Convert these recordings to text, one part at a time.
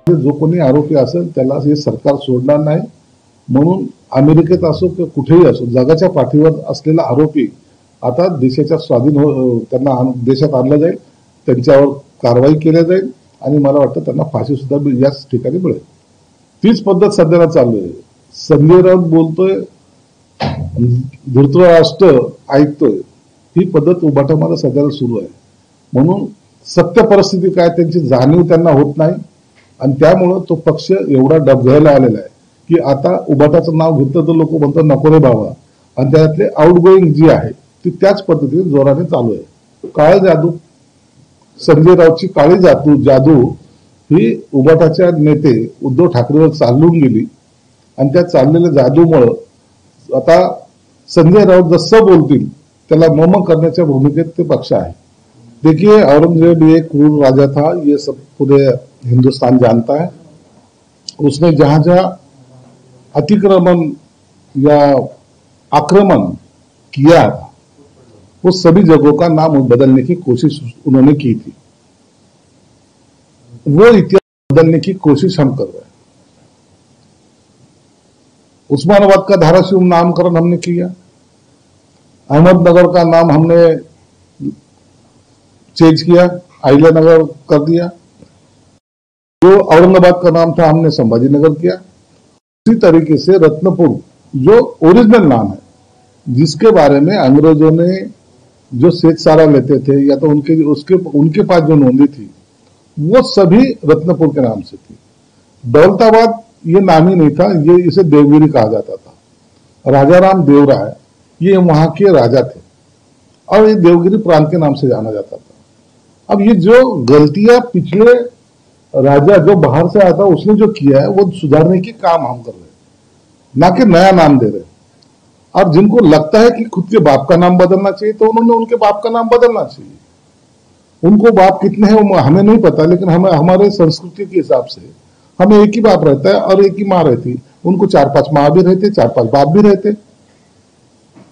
जो कोणी आरोपी असेल त्याला हे सरकार सोडणार नाही, म्हणून अमेरिकेत असो किंवा कुठेही असो जगाच्या पाठीवर असलेला आरोपी आता देशाच्या त्यांना देशात आणलं जाईल, त्यांच्यावर कारवाई केली जाईल आणि मला वाटतं त्यांना फाशी सुद्धा याच ठिकाणी मिळेल. तीच पद्धत सध्याला चालू आहे. संजय राऊत बोलतोय, धृतराष्ट्र ऐकतोय, ही पद्धत उभाटामध्ये सध्याला सुरू आहे. म्हणून सत्य परिस्थिती काय त्यांची जाणीव त्यांना होत नाही आणि त्यामुळं तो पक्ष एवढा डबघायला आलेला आहे की आता उभाटाचं नाव घेतलं तर लोक म्हणतात नको रे बाबा, आणि त्यातले आउटगोईंग जी आहे ती त्याच पद्धतीने जोराने चालू आहे. काळं जादू, संजय राऊतची काळी जादू ही उभाटाच्या नेते उद्धव ठाकरेवर चालून गेली आणि त्या चाललेल्या जादूमुळं आता संजय राऊत जसं बोलतील त्याला मम करण्याच्या भूमिकेत ते पक्ष आहे. देखिए, औरंगजेब एक क्रूर राजा था, ये सब पूरे हिंदुस्तान जानता है. उसने जहां जहां अतिक्रमण या आक्रमण किया वो सभी जगहों का नाम बदलने की कोशिश उन्होंने की थी. वो इतिहास बदलने की कोशिश हम कर रहे हैं. उस्मानाबाद का धाराशिव नामकरण हमने किया, अहमदनगर का नाम हमने चेंज किया, अहिल्यानगर कर दिया. जो औरंगाबाद का नाम था हमने संभाजीनगर किया. उसी तरीके से रत्नपुर जो ओरिजिनल नाम है, जिसके बारे में अंग्रेजों ने जो सेठ सारा लेते थे या तो उनके पास जो नोंदी थी वो सभी रत्नपुर के नाम से थी. दौलताबाद ये नाम ही नहीं था, ये इसे देवगिरी कहा जाता था. राजाराम देवराय ये वहां के राजा थे और ये देवगिरी प्रांत के नाम से जाना जाता था. अब ये जो गलतियां पिछले राजा जो बाहर से आता उसने जो किया है वो सुधारने की काम हम कर रहे हैं, ना कि नया नाम दे रहे हैं. और जिनको लगता है कि खुद के बाप का नाम बदलना चाहिए तो उन्होंने उनके बाप का नाम बदलना चाहिए. उनको बाप कितने हैं हमें नहीं पता, लेकिन हमें हमारे संस्कृति के हिसाब से हमें एक ही बाप रहता है और एक ही माँ रहती. उनको 4-5 माँ भी रहते, 4-5 बाप भी रहते.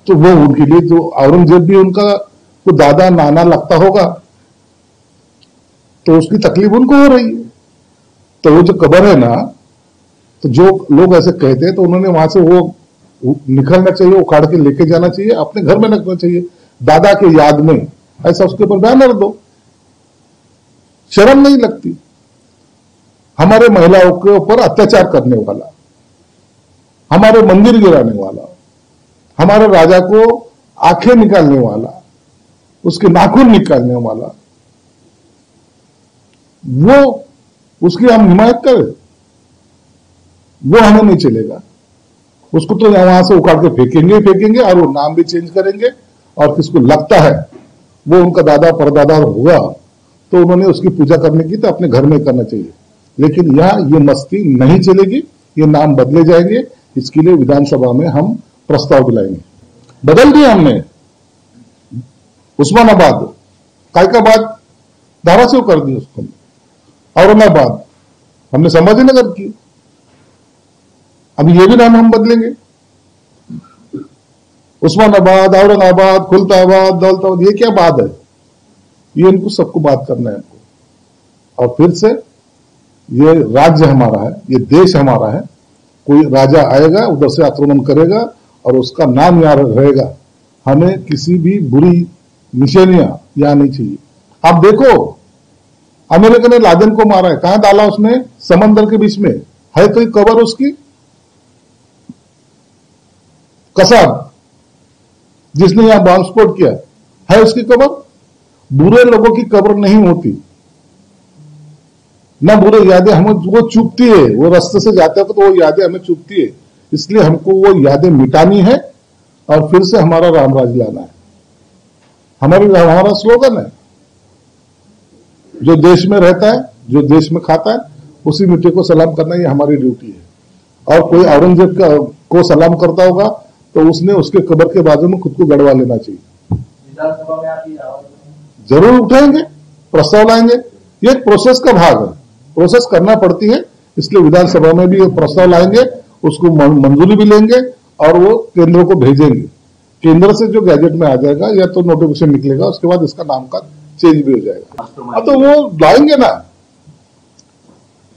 तो वो उनके लिए जो औरंगजेब भी उनका तो दादा नाना लगता होगा तो उसकी तकलीफ उनको हो रही है. तो वो जो कब्र है ना, तो जो लोग ऐसे कहते हैं तो उन्होंने वहां से वो निकलना चाहिए, उखाड़ के लेके जाना चाहिए, अपने घर में रखना चाहिए दादा के याद में. ऐसा उसके ऊपर बैनर दो, शर्म नहीं लगती. हमारे महिलाओं के ऊपर अत्याचार करने वाला, हमारे मंदिर गिराने वाला, हमारे राजा को आंखें निकालने वाला, उसके नाखून निकालने वाला, वो उसकी हम हिमायत करें, वो हमें नहीं चलेगा. उसको तो वहां से उखाड़ के फेंकेंगे और वो नाम भी चेंज करेंगे. और किसको लगता है वो उनका दादा परदादा होगा तो उन्होंने उसकी पूजा करने की तो अपने घर में करना चाहिए. लेकिन यहां ये मस्ती नहीं चलेगी, ये नाम बदले जाएंगे. इसके लिए विधानसभा में हम प्रस्ताव दिलाएंगे. बदल दिया हमने उस्मानाबाद, कायकाबाद धाराशिव कर दी उसको. औरंगाबाद हमने संभाजीनगर की. अभी ये भी नाम हम बदलेंगे. उस्मानाबाद, औरंगाबाद, खुलताबाद, दौलताबाद, ये क्या बात है? ये इनको सबको बात करना है हमको. और फिर से ये राज्य हमारा है, ये देश हमारा है. कोई राजा आएगा उधर से आक्रमण करेगा और उसका नाम यहाँ रहेगा. हमें किसी भी बुरी निशानियां यहां नहीं चाहिए. आप देखो, अमेरिका ने लादेन को मारा है, कहां डाला उसने? समंदर के बीच में. है कोई कबर उसकी? कसाब जिसने यहां बॉम्ब स्फोट किया, है उसकी कबर? बुरे लोगों की कब्र नहीं होती ना. बुरे यादें हमें वो चुभती है, वो रास्ते से जाते हैं तो वो यादें हमें चुभती है. इसलिए हमको वो यादें मिटानी है और फिर से हमारा रामराज लाना है. हमारा स्लोगन है, जो देश में रहता है, जो देश में खाता है, उसी मिट्टी को सलाम करना ये हमारी ड्यूटी है. और कोई औरंगजेब को सलाम करता होगा तो उसने उसके कब्र के बाजू में खुद को गड़वा लेना चाहिए. जरूर उठाएंगे, प्रस्ताव लाएंगे. ये एक प्रोसेस का भाग है, प्रोसेस करना पड़ती है. इसलिए विधानसभा में भी ये प्रस्ताव लाएंगे, उसको मंजूरी भी लेंगे और वो केंद्र को भेजेंगे। केंद्र से जो गैजेट में आ जाएगा या तो नोटिफिकेशन निकलेगा, उसके बाद इसका नाम का चेंज भी हो जाएगा। अब तो वो लाएंगे ना,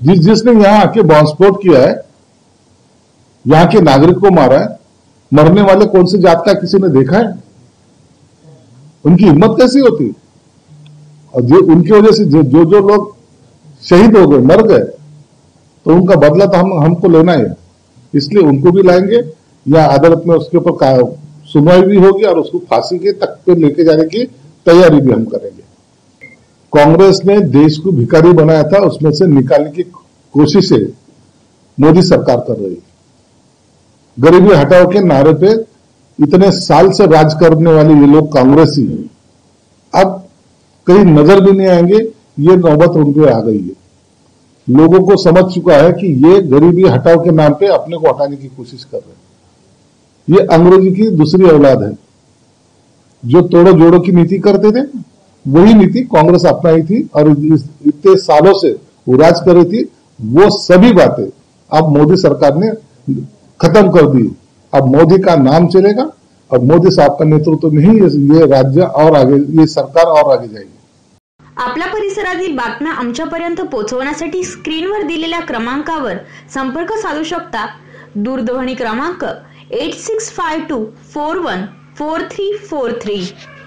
जिसने यहाँ आके बॉम्बस्फोट किया है, यहाँ के नागरिक को मारा है, मरने वाले कौन सी जात का किसी ने देखा है? उनकी हिम्मत कैसी होती? और जो उनकी वजह से जो लोग शहीद हो गए, मर गए, तो उनका बदला तो हमको लेना है। इसलिए उनको भी लाएंगे या अदालत में उसके ऊपर सुनवाई भी होगी और उसको फांसी के तक पे लेके जाने की तैयारी भी हम करेंगे। कांग्रेस ने देश को भिखारी बनाया था, उसमें से निकालने की कोशिशें मोदी सरकार कर रही है। गरीबी हटाओ के नारे पे इतने साल से राज करने वाले ये लोग कांग्रेसी अब कहीं नजर भी नहीं आएंगे। ये नौबत उनके आ गई है। लोगों को समझ चुका है कि ये गरीबी हटाओ के नाम पे अपने को हटाने की कोशिश कर रहे हैं। ये अंग्रेजी की दूसरी औलाद है। जो तोड़ो जोड़ो की नीति करते थे, वही नीति कांग्रेस अपनाई थी और इतने सालों से वो राज कर रही थी। वो सभी बातें अब मोदी सरकार ने खत्म कर दी। अब मोदी का नाम चलेगा और मोदी साहब का नेतृत्व में ही ये राज्य और आगे, ये सरकार और आगे जाएगी। आपल्या परिसरातील बातम्या आमच्यापर्यंत पोहोचवण्यासाठी स्क्रीनवर दिलेल्या क्रमांकावर संपर्क साधू शकता। दूरध्वनी क्रमांक 8652414343।